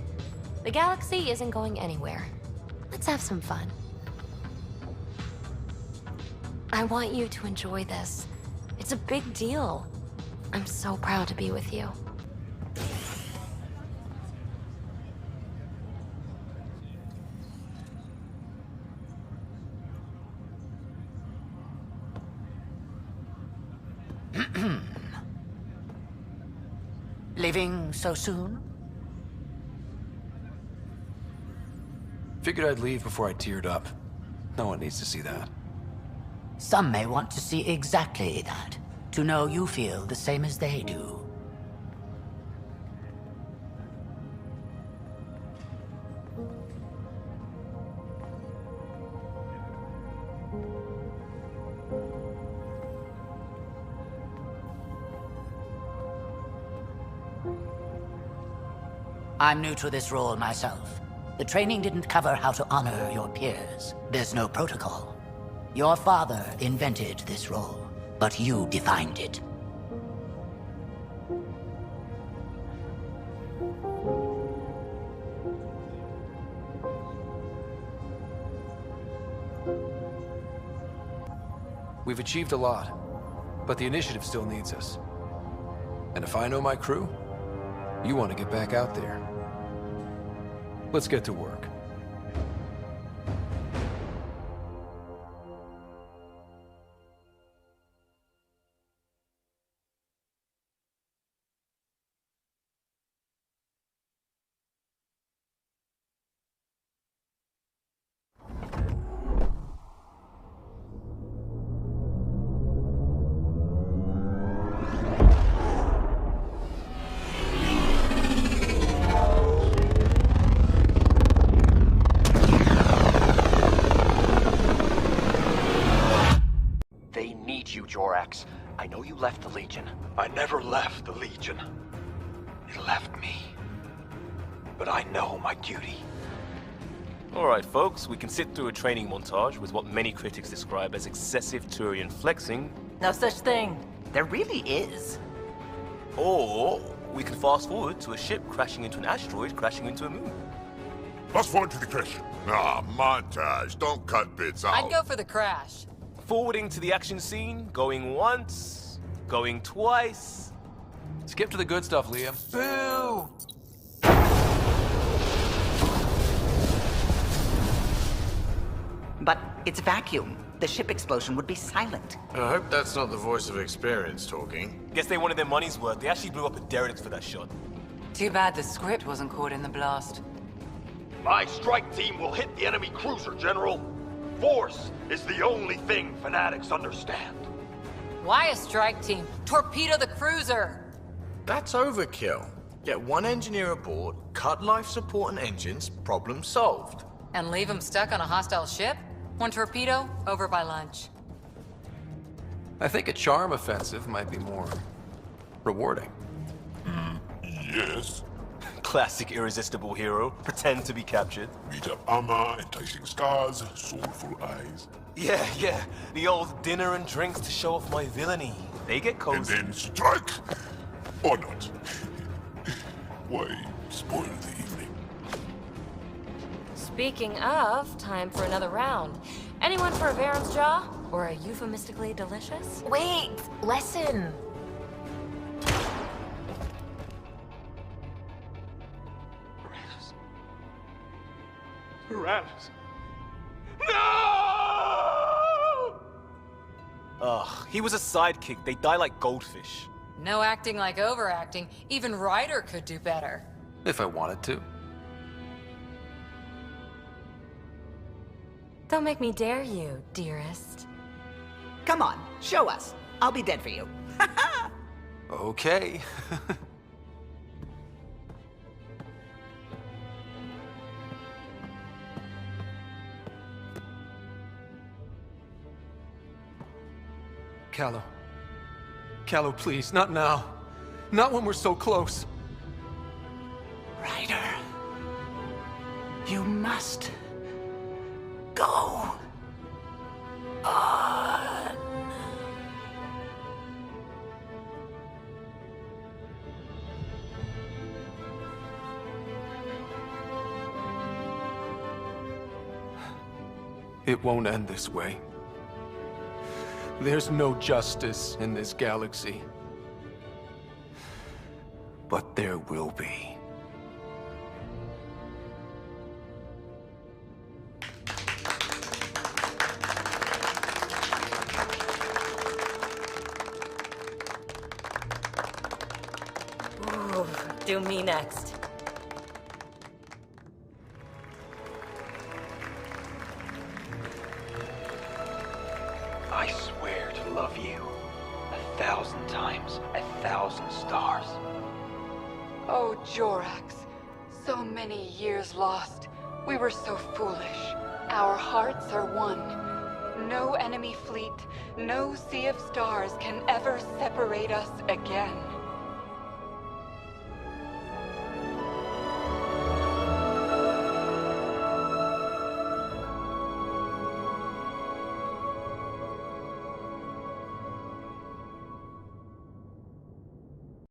The galaxy isn't going anywhere. Let's have some fun. I want you to enjoy this. It's a big deal. I'm so proud to be with you.
Leaving so soon?
Figured I'd leave before I teared up. No one needs to see that.
Some may want to see exactly that. To know you feel the same as they do. I'm new to this role myself. The training didn't cover how to honor your peers. There's no protocol. Your father invented this role, but you defined it.
We've achieved a lot, but the initiative still needs us. And if I know my crew, you want to get back out there. Let's get to work.
I know you left the Legion. I never left the Legion. It left me. But I know my duty.
Alright folks, we can sit through a training montage with what many critics describe as excessive Turian flexing.
No such thing. There really is.
Or we can fast forward to a ship crashing into an asteroid, crashing into a moon.
Fast forward to the crash. Ah, montage. Don't cut bits out.
I'd go for the crash.
Forwarding to the action scene, going once, going twice.
Skip to the good stuff, Liam.
Boo! But it's vacuum. The ship explosion would be silent.
I hope that's not the voice of experience talking.
Guess they wanted their money's worth. They actually blew up a derelict for that shot.
Too bad the script wasn't caught in the blast.
My strike team will hit the enemy cruiser, General. Force is the only thing fanatics understand.
Why a strike team? Torpedo the cruiser!
That's overkill. Get one engineer aboard, cut life support and engines, problem solved.
And leave them stuck on a hostile ship? One torpedo, over by lunch.
I think a charm offensive might be more rewarding.
Yes.
Classic irresistible hero. Pretend to be captured.
Beat up armor, enticing scars, soulful eyes.
Yeah. The old dinner and drinks to show off my villainy. They get cozy.
And then strike! Or not. Why spoil the evening?
Speaking of, time for another round. Anyone for a Baron's Jaw? Or a euphemistically delicious?
Wait, lesson.
Morales. No! Ugh, he was a sidekick. They die like goldfish.
No acting like overacting. Even Ryder could do better.
If I wanted to.
Don't make me dare you, dearest.
Come on, show us. I'll be dead for you.
Okay. Callow. Callow, please, not now. Not when we're so close.
Ryder, you must go on.
It won't end this way. There's no justice in this galaxy. But there will be.
Ooh, do me next.
I swear to love you 1,000 times, 1,000 stars.
Oh, Jorax. So many years lost. We were so foolish. Our hearts are one. No enemy fleet, no sea of stars can ever separate us again.